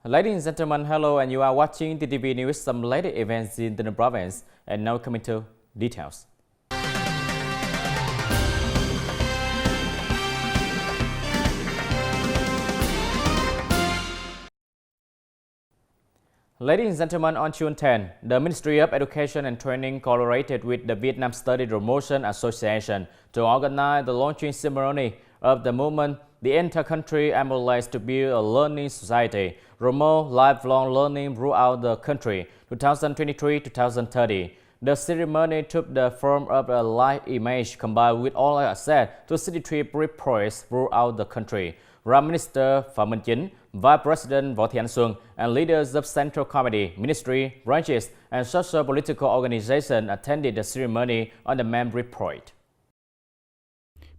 Ladies and gentlemen, hello, and you are watching TTV News, some latest events in the province, and now coming to details. Ladies and gentlemen, on June 10, the Ministry of Education and Training collaborated with the Vietnam Study Promotion Association to organize the launching ceremony of the movement The Entire Country Emulates to Build a Learning Society, promote lifelong learning throughout the country, 2023-2030. The ceremony took the form of a live image combined with all access to city trip reports throughout the country. Prime Minister Phạm Minh Chính, Vice President Võ Thị Ánh Xuân, and leaders of Central Committee, Ministry, branches, and social political organizations attended the ceremony on the main report.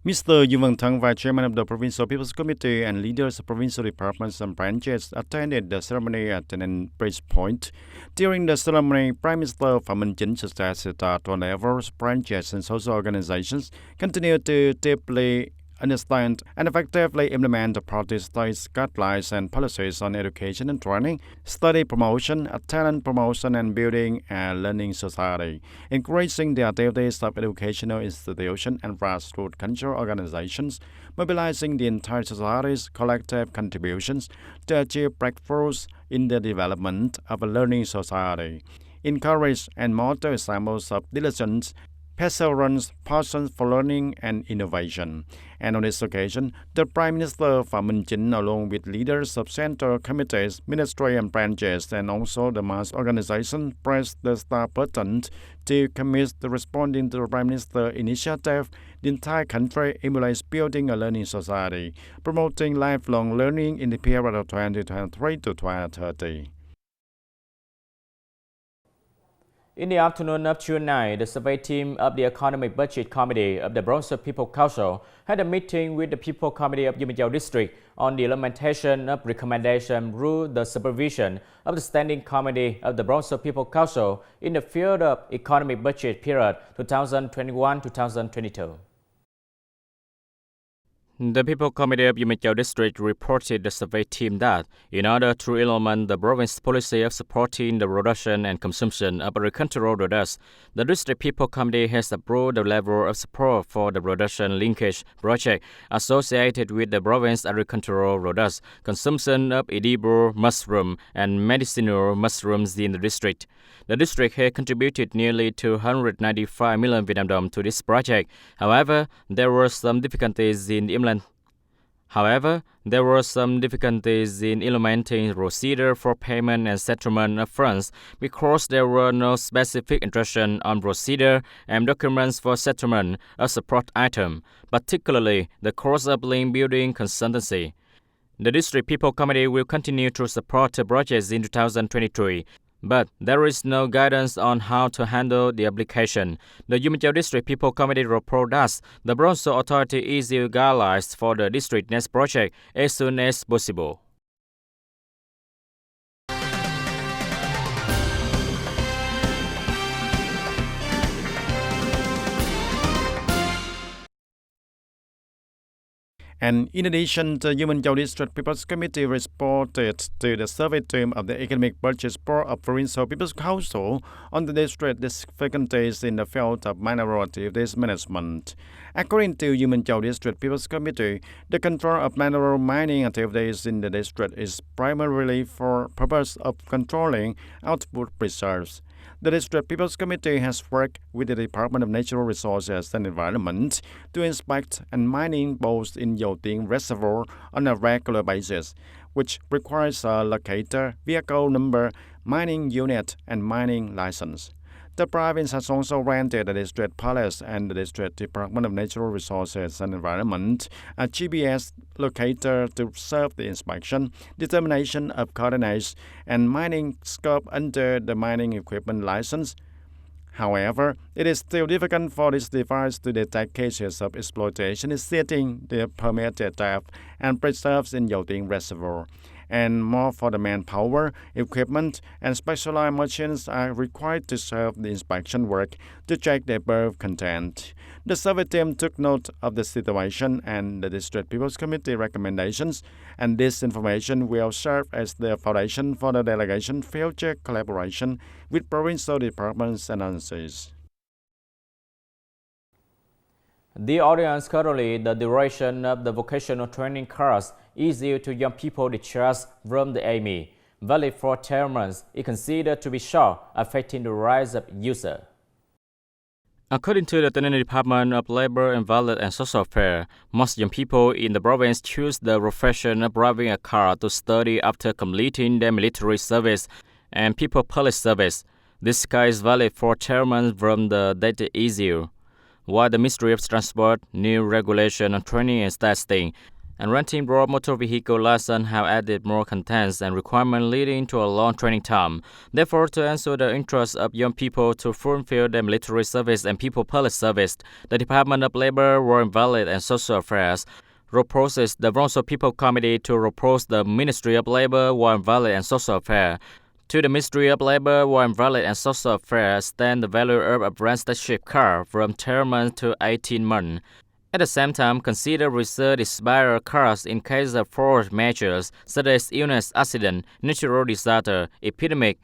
Mr. Yu Văn Thăng, Vice Chairman of the Provincial People's Committee, and leaders of provincial departments and branches attended the ceremony at an bridge point. During the ceremony, Prime Minister Phạm Minh Chính suggested that all levels, branches, and social organizations continue to deeply understand and effectively implement the party's guidelines and policies on education and training, study promotion, talent promotion, and building a learning society, encouraging the activities of educational institutions and grassroots cultural organizations, mobilizing the entire society's collective contributions to achieve breakthroughs in the development of a learning society, encourage and model examples of diligence, perseverance, passion for learning and innovation. And on this occasion, the Prime Minister Phạm Minh Chính, along with leaders of central committees, ministry and branches, and also the mass organization, pressed the star person to commit to responding to the Prime Minister's initiative. The entire country emulates building a learning society, promoting lifelong learning in the period of 2023 to 2030. In the afternoon of June 9, the survey team of the Economic Budget Committee of the Bronx People Council had a meeting with the People Committee of Yumachao District on the implementation of recommendations through the supervision of the Standing Committee of the Bronx People Council in the field of economic budget period 2021-2022. The People Committee of Yumachao District reported the survey team that, in order to implement the province's policy of supporting the production and consumption of agricultural products, the District People Committee has approved the level of support for the production linkage project associated with the province's agricultural products, consumption of edible mushroom and medicinal mushrooms in the district. The district has contributed nearly 295 million Vietnam dong to this project. However, there were some difficulties in implementing procedure for payment and settlement of funds because there were no specific instructions on procedure and documents for settlement of support item, particularly the cost of link building consultancy. The District People Committee will continue to support the projects in 2023. But there is no guidance on how to handle the application. The Yumachao District People Committee report that the Bronx Authority issue guidelines for the district next project as soon as possible. And in addition, the Yumachao District People's Committee responded to the survey team of the Economic Budget Board of Provincial People's Council on the district difficulties in the field of minority management. According to Yumachao District People's Committee, the control of mineral mining activities in the district is primarily for purpose of controlling output reserves. The District People's Committee has worked with the Department of Natural Resources and Environment to inspect and mining both in Dầu Tiếng Reservoir on a regular basis, which requires a locator, vehicle number, mining unit, and mining license. The province has also granted the District Police and the District Department of Natural Resources and Environment a GPS locator to serve the inspection, determination of coordinates, and mining scope under the mining equipment license. However, it is still difficult for this device to detect cases of exploitation exceeding the permitted depth and preserves in Dầu Tiếng Reservoir. and more for the manpower, equipment, and specialized machines are required to serve the inspection work to check the above content. The survey team took note of the situation and the District People's Committee recommendations, and this information will serve as the foundation for the delegation's future collaboration with provincial departments and agencies. The audience currently, the duration of the vocational training course is due to young people discharged from the Army, valid for 10 months, is considered to be short, affecting the rights of users. According to the TayNinhTV Department of Labor, Employment and Social Affairs, most young people in the province choose the profession of driving a car to study after completing their military service and people police service. This car is valid for 10 months from the date issue. While the Ministry of Transport, new regulation on training and testing, and renting broad motor vehicle license have added more contents and requirements leading to a long training time. Therefore, to answer the interests of young people to fulfill their military service and people police service, the Department of Labor, Employment and Social Affairs proposes the Provincial People Committee to propose the Ministry of Labor, Employment and Social Affairs. To the Ministry of Labor, Employment and Social Affairs stand the value of apprenticeship car from 10 months to 18 months. At the same time, consider research expired cars in case of force measures such as illness, accident, natural disaster, epidemic,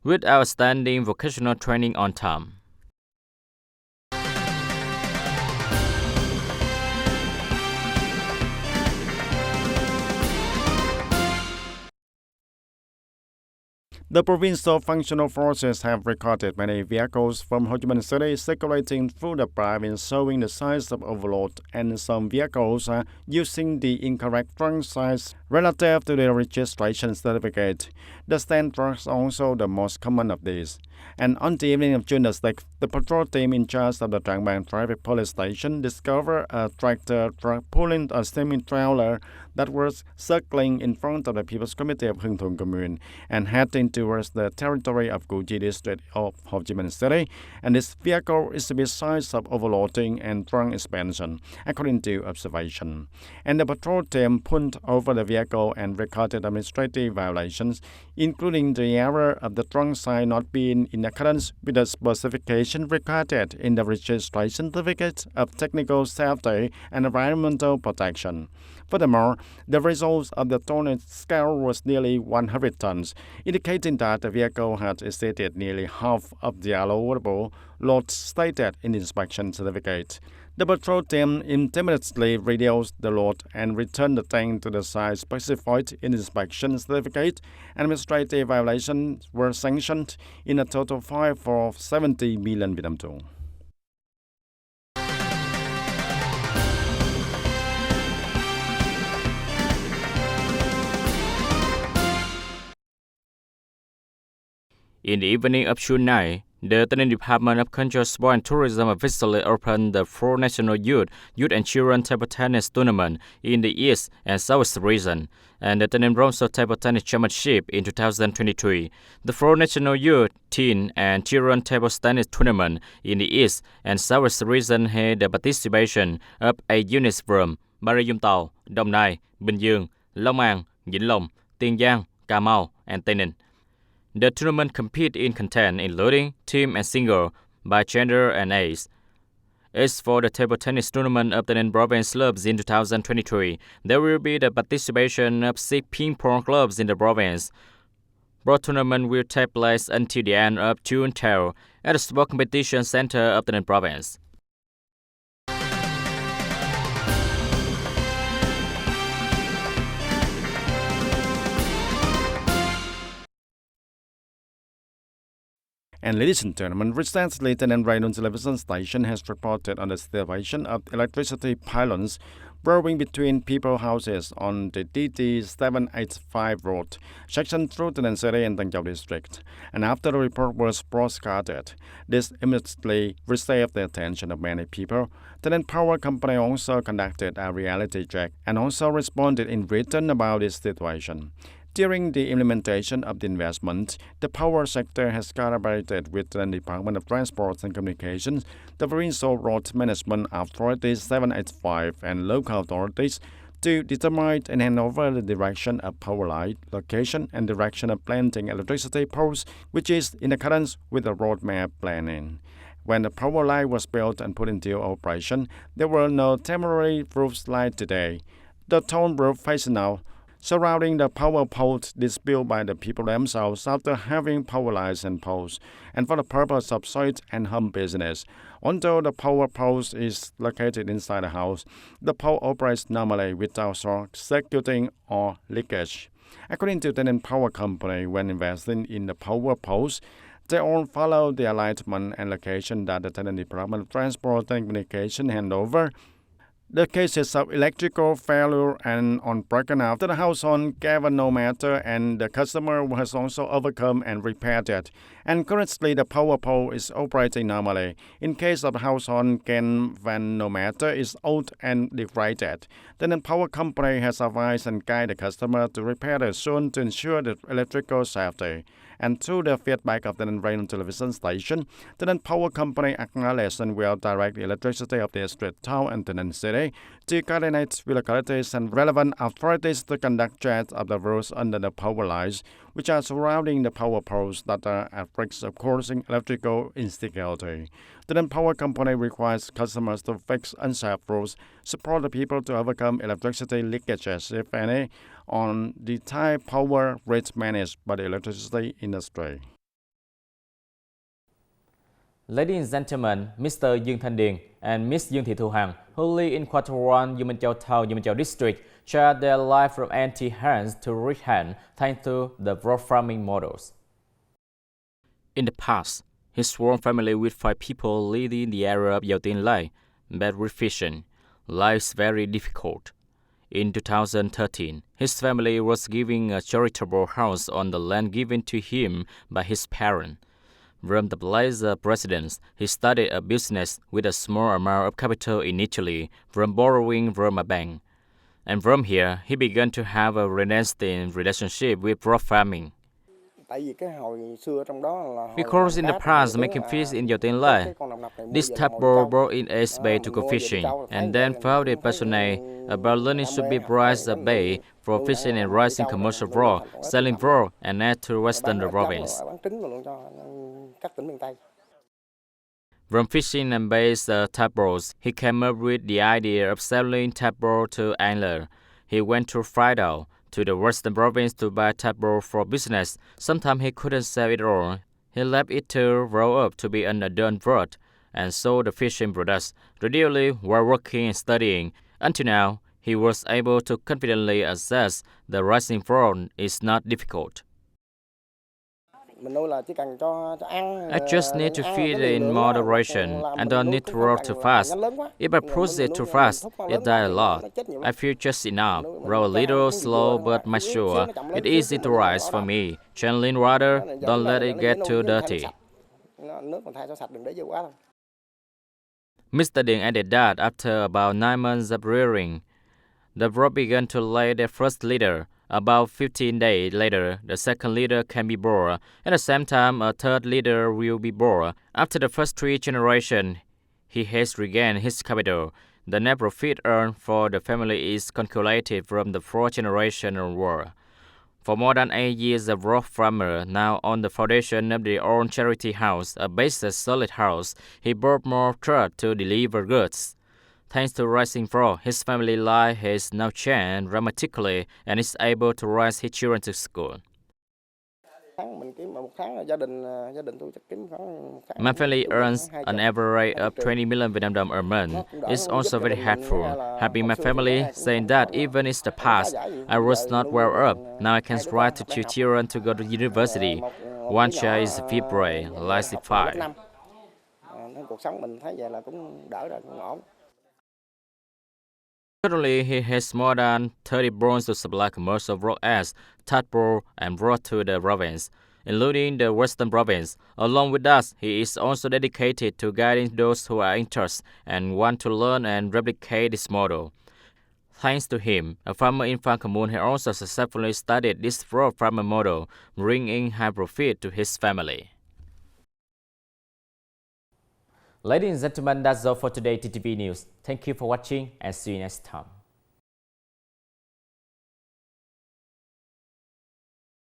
with outstanding vocational training on time. The provincial functional forces have recorded many vehicles from Ho Chi Minh City circulating through the province showing the size of overload, and some vehicles are using the incorrect trunk size relative to their registration certificate. The stand trucks are also the most common of these. And on the evening of June the 6th, the patrol team in charge of the Trang Bang Traffic Police Station discovered a tractor truck pulling a semi-trailer that was circling in front of the People's Committee of Hưng Thuận Commune and heading towards the territory of Củ Chi district of Ho Chi Minh City. And this vehicle is to be size of overloading and trunk expansion, according to observation. And the patrol team pulled over the vehicle and recorded administrative violations, including the error of the trunk size not being in accordance with the specification recorded in the registration certificate of technical safety and environmental protection. Furthermore, the result of the tonnage scale was nearly 100 tons, indicating that the vehicle had exceeded nearly half of the allowable load stated in the inspection certificate. The patrol team immediately reduced the load and returned the tank to the size specified in the inspection certificate. Administrative violations were sanctioned in a total fine for 70 million Vietnam dong. In the evening of June 9, the TayNinhTV Department of Culture, Sport and Tourism officially opened the 4 National Youth and Children Table Tennis Tournament in the East and South region, and the TayNinhTV Provincial Table Tennis Championship in 2023. The 4 National Youth, Teen and Children Table Tennis Tournament in the East and South region had the participation of 8 units from Bà Rịa Vũng Tàu, Đồng Nai, Bình Dương, Long An, Vĩnh Long, Tiền Giang, Cà Mau, and Tây Ninh. The tournament compete in content including team and single, by gender and age. As for the table tennis tournament of the TayNinhTV province clubs in 2023, there will be the participation of 6 ping pong clubs in the province. Both tournament will take place until the end of June 12 at the Sport Competition Center of the TayNinhTV province. And ladies and gentlemen, recently TayNinhTV Radio television station has reported on the situation of electricity pylons burrowing between people houses on the DT 785 road, section through TayNinhTV City and Tân Châu district. And after the report was broadcasted, this immediately received the attention of many people. TayNinhTV Power Company also conducted a reality check and also responded in written about this situation. During the implementation of the investment, the power sector has collaborated with the Department of Transport and Communications, the Provincial Road Management Authority 785, and local authorities to determine and hand over the direction of power line, location, and direction of planting electricity poles, which is in accordance with the roadmap planning. When the power line was built and put into operation, there were no temporary roofs like today. The tall roof facing out, surrounding the power poles is built by the people themselves after having power lines and poles, and for the purpose of site and home business. Although the power poles is located inside the house, the pole operates normally without short circuiting or leakage. According to TayNinhTV Power Company, when investing in the power poles, they all follow the alignment and location that the TayNinhTV Department of Transport and Communication hand over. The cases of electrical failure and unbroken after the household gave no matter, and the customer has also overcome and repaired it. And currently, the power pole is operating normally. In case of the household can when no matter is old and degraded, then the power company has advised and guided the customer to repair it soon to ensure the electrical safety. And through the feedback of the radio television station, the power company acknowledges and will direct the electricity of the street, town, and TayNinhT city to coordinate with localities and relevant authorities to conduct checks of the roads under the power lines, which are surrounding the power poles that are at risk of causing electrical instability. The power company requires customers to fix unsafe roads, support the people to overcome electricity leakages, if any, on the Thai power grids managed by the electricity industry. Ladies and gentlemen, Mr. Dương Thanh Điền and Miss Dương Thị Thu Hằng, who live in Quarter 1, Yu Minh Châu Town, Yu Minh Châu District, shared their life from empty hands to rich hands thanks to the raw farming models. In the past, his small family with 5 people lived in the area of Yau Tin Lai, but with fishing. Life is very difficult. In 2013, his family was given a charitable house on the land given to him by his parents. From the place of residence, he started a business with a small amount of capital initially from borrowing from a bank. And from here, he began to have a lasting relationship with raw farming. Because in the past, making fish in Yau Tin Lai, this tadpole brought in as bait to go fishing, and then found it passionate about learning should be price a bait for fishing and rising commercial raw, selling raw, and add to western province. From fishing and base tadpoles, he came up with the idea of selling tadpole to anglers. He went to Friday to the western province to buy tadpole for business. Sometimes he couldn't sell it all. He left it to grow up to be an adult bird and sold the fishing products regularly while working and studying. Until now, he was able to confidently assess the rising fraud is not difficult. I just need to feed in moderation and don't need to grow too fast. If I process too fast, it dies a lot. I feel just enough, grow a little slow but make sure it's easy to rise for me. Channeling water, don't let it get too dirty. Mr. Điền added that after about 9 months of rearing, the brood began to lay their first litter. About 15 days later, the second litter can be born. At the same time, a third litter will be born. After the first 3 generations, he has regained his capital. The net profit earned for the family is calculated from the 4th generation onward. For more than 8 years, the raw farmer, now on the foundation of their own charity house, a basic solid house, he bought more trucks to deliver goods. Thanks to rising fraud, his family life has now changed dramatically and is able to raise his children to school. My family earns an average of 20 million Vietnam dong a month. It's also very helpful. Having my family saying that even in the past, I was not well up. Now I can strive to 2 children to go to university. One child is 5th grade, last is 5. Currently, he has more than 30 drones to supply commercial raw eggs, tadpole, and raw to the province, including the western province. Along with that, he is also dedicated to guiding those who are interested and want to learn and replicate this model. Thanks to him, a farmer in Phan Kham Mueon has also successfully studied this raw farmer model, bringing high profit to his family. Ladies and gentlemen, that's all for today TTV News. Thank you for watching and see you next time.